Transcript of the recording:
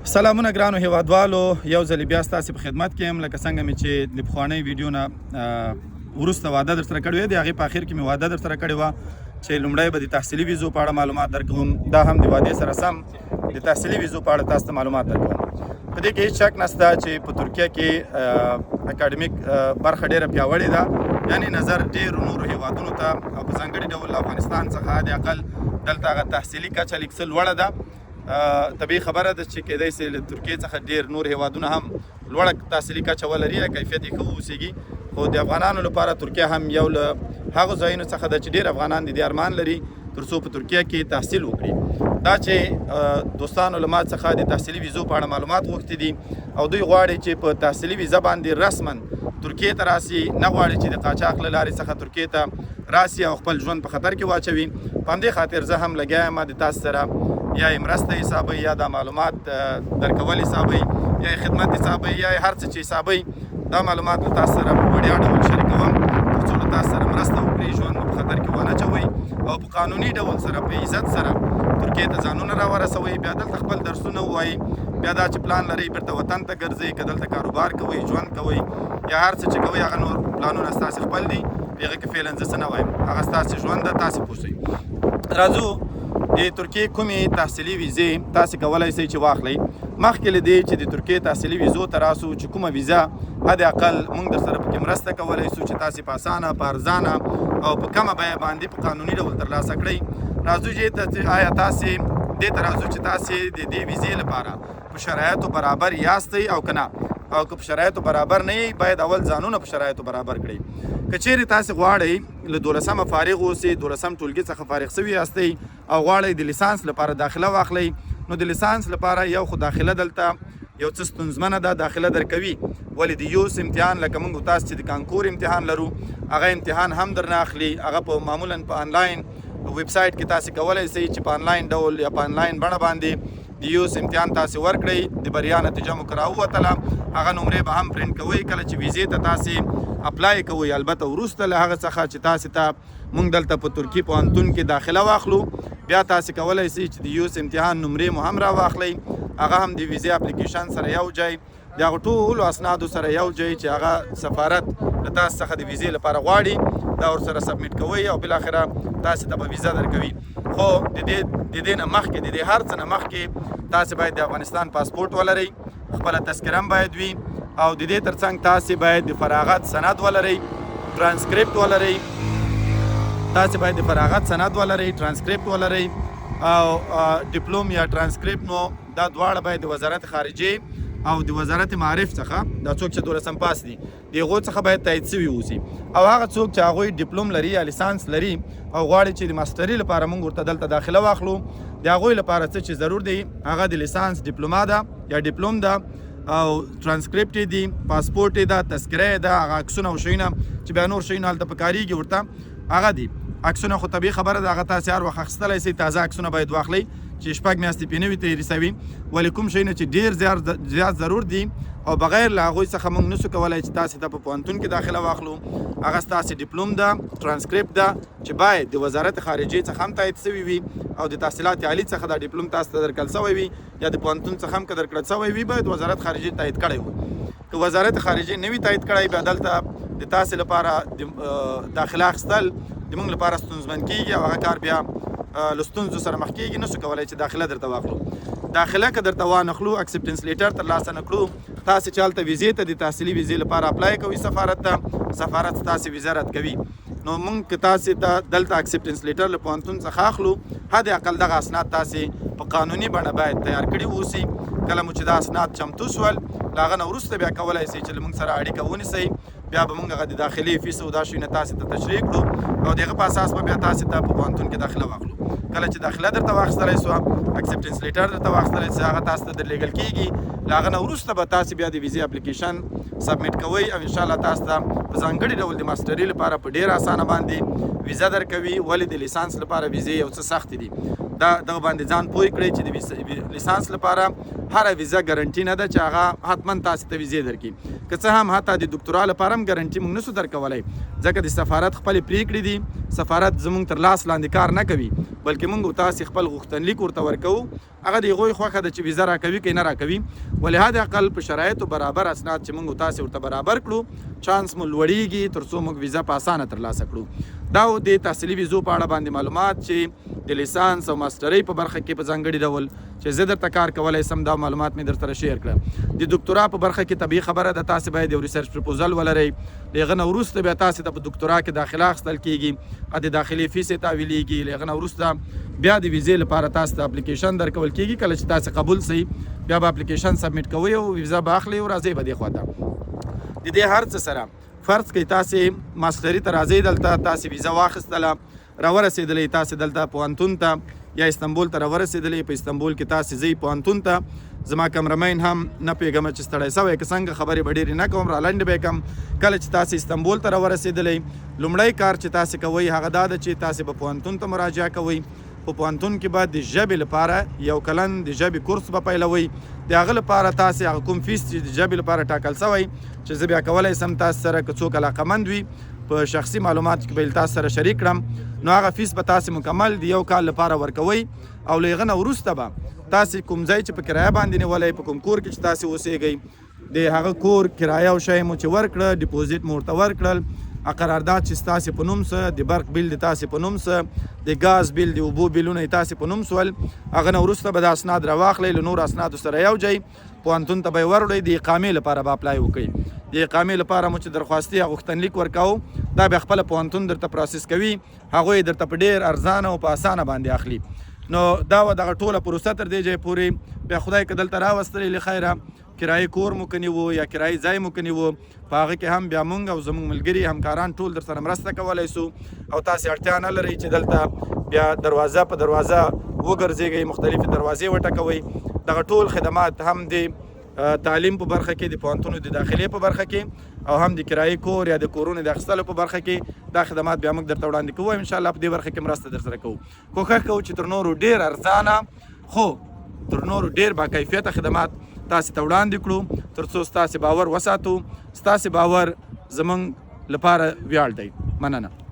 سلامونه ګرانو هیوادوالو، یو ځل بیا ستاسې په خدمت کې یم. لکه څنګه مې چې د پخوانۍ ویډیو نه وروسته واده در سره کړې وې، د هغې په اخر کې مې واده در سره کړې وه چې لومړی به د تحصیلي ویزو په اړه معلومات درکوم. دا هم د وادې سره سم د تحصیلي ویزو په اړه تاسو ته معلومات درکوم. په دې کې هېڅ شک نشته چې په ترکیه کې اکاډمیک برخه ډېره پیاوړې ده، یعنې نظر ډېرو نورو هیوادونو ته او په ځانګړي ډول افغانستان څخه د اقل دلته هغه تحصیلي کچه لږ څه لوړه ده. طبیعي خبره ده چې کېدای سي له ترکیې څخه ډېر نور هیوادونه هم لوړه تحصیلي کچه ولري، کیفیت یې ښه واوسېږي. خو د افغانانو لپاره ترکیه هم یو له هغو ځایونو څخه ده چې ډېر افغانان د دې ارمان لري تر څو په ترکیه کې تحصیل وکړي. دا چې دوستانو له ما څخه د تحصیلي ویزو په اړه معلومات غوښتي دي او دوی غواړي چې په تحصیلي ویزه باندې رسما ترکیې ته راسي، نه غواړي چې د قاچاق له لارې څخه ترکیې ته راسي او خپل ژوند په خطر کې واچوي. په همدې خاطر زه هم لګیا یم د تاسو سره یا یې مرسته حسابوي یا دا معلومات درکول حسابوي یا یې خدمت حسابوي یا یې هر څه چې حسابوي، دا معلومات له تاسو سره په وړیا ډول شریکوم تر څو له تاسو سره مرسته وکړي، ژوند مو په خطر کې ونه اچوئ او په قانوني ډول سره په عزت سره ترکیې ته ځانونه راورسوئ. بیا دلته خپل درسونه ووایي، بیا دا چې پلان لرئ بیرته وطن ته ګرځئ، که دلته کاروبار کوئ، ژوند کوئ یا هر څه چې کوئ هغه نور پلانونه ستاسې خپل دي. په هغې کې فعلا زه څه نه وایم، هغه ستاسې ژوند ده، تاسې پوه شئ. راځو د ترکیې کومې تحصیلي ویزې تاسې کولی شئ چې واخلئ. مخکې له دې چې د ترکیې تحصیلي ویزو ته راسو چې کومه ویزه حد اقل موږ در سره پکې مرسته کولی شو چې تاسې په اسانه، په ارزانه او په کمه بیه باندې په قانوني ډول ترلاسه کړئ. راځو چې آیا تاسې دې ته راځو چې تاسې د دې ویزې لپاره په شرایطو برابر یاستئ او که نه، او که په شرایطو برابر نه یئ باید اول ځانونه په شرایطو برابر کړئ. که چیرې تاسې غواړئ له 12مه فارغ اوسئ، 12م ټولګي څخه فارغ شوي یاستئ او غواړئ د لیسانس لپاره داخله واخلئ، نو د لیسانس لپاره یو خو داخله دلته یو څه ستونزمنه ده، داخله درکوي. ولې د یوس امتحان لکه موږ تاسو چې د کانکور امتحان لرو هغه امتحان هم درنه اخلي. هغه په معمولا په آنلاین ویب سایټ کې تاسې کولی شئ چې په آنلاین ډول یا په آنلاین بڼه باندې د یوس امتحان تاسې ورکړئ. د بریا نتیجه مو که راووتله هغه نمرې به هم پرنټ کوئ کله چې ویزې ته تاسې اپلای کوئ. البته وروسته له هغه څخه چې تاسې ته موږ دلته په ترکي پوهنتون کې داخله واخلو، بیا تاسې کولی شئ چې د یوس امتحان نمرې مو هم راواخلئ، هغه هم د ویزې اپلیکیشن سره یو ځای د هغو ټولو اسنادو سره یو ځای چې هغه سفارت له تاسو څخه د ویزې لپاره غواړي، دا ورسره سبمیټ کوئ او بالاخره تاسې ته به ویزه درکوي. خو د دې نه مخکې، د دې هر څه نه مخکې تاسې باید د افغانستان پاسپورټ ولرئ، خپله تذکره هم باید وي او د دې ترڅنګ تاسې باید د فراغت سند ولرئ، ترانسکریپټ ولرئ. تاسې باید د فراغت سند ولرئ، ترانسکریپټ ولرئ او ډیپلوم یا ترانسکریپټ، نو دا دواړه باید د وزارت خارجې او د وزارت معارف څخه، دا څوک چې 12م پاس دي د هغو څخه باید تایید شوي اوسي. او هغه څوک چې هغوی ډیپلوم لري یا لیسانس لري او غواړي چې د ماسټري لپاره موږ ورته دلته داخله واخلو، د هغوی لپاره څه چې ضرور دی هغه د لیسانس ډیپلوما ده یا ډیپلوم ده او ترانسکریپټ دی، پاسپورټ ده، تذکره ده، هغه عکسونه او شیونه چې بیا نور شیونه هلته پکارېږي ورته هغه دي. عکسونه خو طبیعي خبره ده، هغه تاسې هر وخت اخیستلی شئ، تازه عکسونه باید واخلئ چې 6 میاشتې پرې نه وي تېرې شوي. ولې کوم شیونه چې ډېر زیات ضرور دي او بغیر له هغوی څخه موږ نشو کولی چې تاسې ته په پوهنتون کې داخله واخلو، هغه ستاسې ډیپلوم ده، ترانسکریپټ ده چې باید د وزارت خارجې څخه هم تایید شوي وي او د تحصیلات عالي څخه دا ډیپلوم تاسو ته درکړل شوی وي یا د پوهنتون څخه هم که درکړل شوی وي باید وزارت خارجې تایید کړی وي. که وزارت خارجې نه وي تایید کړی بیا دلته د تاسې لپاره د داخله اخیستل د موږ لپاره ستونزمن کېږي او هغه کار بیا له ستونزو سره مخ کېږي، نشو کولی چې داخله درته واخلو. داخله که درته وانخلو، اکسپټنس لیټر ترلاسه نه کړو، تاسې چې هلته ویزې ته د تحصیلي ویزې لپاره اپلای کوئ سفارت ته، سفارت ستاسې ویزه رد کوي. نو موږ که تاسې ته دلته اکسپټنس لیټر له پوهنتون څخه اخلو، حد اقل دغه اسناد تاسې په قانوني بڼه باید تیار کړي واوسي. کله مو چې دا اسناد چمتو شول له هغه نه وروسته بیا کولی شئ چې له موږ سره اړیکه ونیسئ، بیا به موږ هغه د داخلي فیس او دا شیونه تاسې ته تشریح کړو او د هغه په اساس به بیا تاسې ته په پوهنتون کې داخله واخلو. کله چې داخله درته واخیستلی شوه، اکسپټنس لیټر درته واخیستلی چې هغه تاسو ته درلیږل کېږي، له هغه نه وروسته به تاسې بیا د ویزې اپلیکیشن سبمیټ کوئ او انشاءالله تاسو ته په ځانګړي ډول د ماسټري لپاره په ډېر اسانه باندې ویزه درکوي. ولې د لیسانس لپاره ویزې یو څه سختې دي، دغه باندې ځان پوه کړئ چې د لیسانس لپاره هره ویزه ګارنټي نه ده چې هغه حتما تاسې ته ویزې درکړي. که څه هم حتی د ډاکټرا لپاره هم ګارنټي موږ نشو درکولی، ځکه د سفارت خپلې پرېکړې دي، سفارت زموږ تر لاس لاندې کار نه کوي، بلکې موږ تاسې خپل غوښتنلیک ورته ورکوو هغه د هغوی خوښه ده چې ویزه راکوي که نه راکوي ولهذا عقل په شرایطو برابر اسناد چې موږ تاسې ورته برابر کړو چانس مو لوړیږي تر څو موږ ویزه په اسانه ترلاسه کړو دا د تحصیلي ویزو په اړه باندې معلومات چې د لیسانس او ماسټرۍ په برخه کې په ځانګړي ډول چې زه درته کار کولی سم دا معلومات مې درسره شیر کړه د دکتورا په برخه کې طبیعي خبره ده تاسې باید یو ریسرچ پرپوزل ولرئ د هغه نه وروسته بیا تاسې ته په دکتورا کې داخله اخیستل کیږي د داخلي فیس یې تحویلیږي له هغه نه وروسته بیا د ویزې لپاره تاسو ته اپلیکیشن درکول کیږي کله چې تاسې قبول سئ بیا به اپلیکیشن سبمیټ کوئ او ویزه به اخلئ او راځئ به دې خواته د دې هر څه سره فرض کړئ تاسې ماسټري ته راځئ دلته تاسې ویزه واخیستله راورسېدلئ تاسې دلته پوهنتون ته یا استنبول ته راورسېدلئ په استنبول کې تاسې ځئ پوهنتون ته زما کمرمین هم نه پوهېږم چې ستړی سوی که څنګه خبرې به ډېرې نه کوم را لنډې به یې کړم کله چې تاسې استنبول ته راورسېدلئ لومړی کار چې تاسې کوئ هغه دا ده چې تاسې به پوهنتون ته مراجعه کوئ په پوهنتون کې به د ژبې لپاره یو کلن د ژبې کورس به پیلوئ د هغه لپاره تاسې هغه کوم فیس چې د ژبې لپاره ټاکل سوی چې زه بیا کولی سم تاسو سره که څوک علاقمند وي په شخصي معلوماتو کې به تاسو سره شریک کړم نو هغه فیس به تاسې مکمل د یو کال لپاره ورکوئ او له هغه نه وروسته به تاسې کوم ځای چې په کرایه باندې نیولی په کوم کور کې چې تاسې اوسېږئ د هغه کور کرایه او شی مو چې ورکړه ډیپوزیټ مو ورته ورکړل قرارداد چې ستاسې په نوم څه د برق بیل د تاسې په نوم څه د ګاز بیل د اوبو بیلونه یې تاسې په نوم سول هغه نه وروسته به د اسناد راواخلئ له نورو اسنادو سره یو ځای پوهنتون ته به یې وروړئ د اقامې لپاره به اپلای وکړئ د اقامې لپاره مو چې درخواستي یا غوښتنلیک ورکوو دا بیا خپله پوهنتون درته پروسس کوي هغوی یې درته په ډېر ارزانه او په اسانه باندې اخلي نو دا وه دغه ټوله پروسه تر دې ځای پورې بیا خدای که دلته راوستلی له خیره کرایي کور مو که نیوو یا کرایي ځای مو که نیوو په هغه کې هم بیا مونږ او زموږ ملګري همکاران ټول در سره مرسته کولی سو او تاسې اړتیا نه لرئ چې دلته بیا دروازه په دروازه وګرځېږئ مختلفې دروازې وټکوئ دغه ټول خدمات هم د تعلیم په برخه کې د پوهنتونو د داخلې په برخه کې او هم د کرایي کور یا د کورونو د اخیستلو په برخه کې دا خدمات بیا موږ درته وړاندې کوو انشاءالله په دې برخه کې مرسته در سره کوو کوښښ کوو چې تر نورو ډېر ارزانه خو تر نورو ډېر باکیفیته خدمات تاسې ته وړاندې کړو تر څو ستاسې باور وساتو ستاسې باور زموږ لپاره ویاړ دی مننه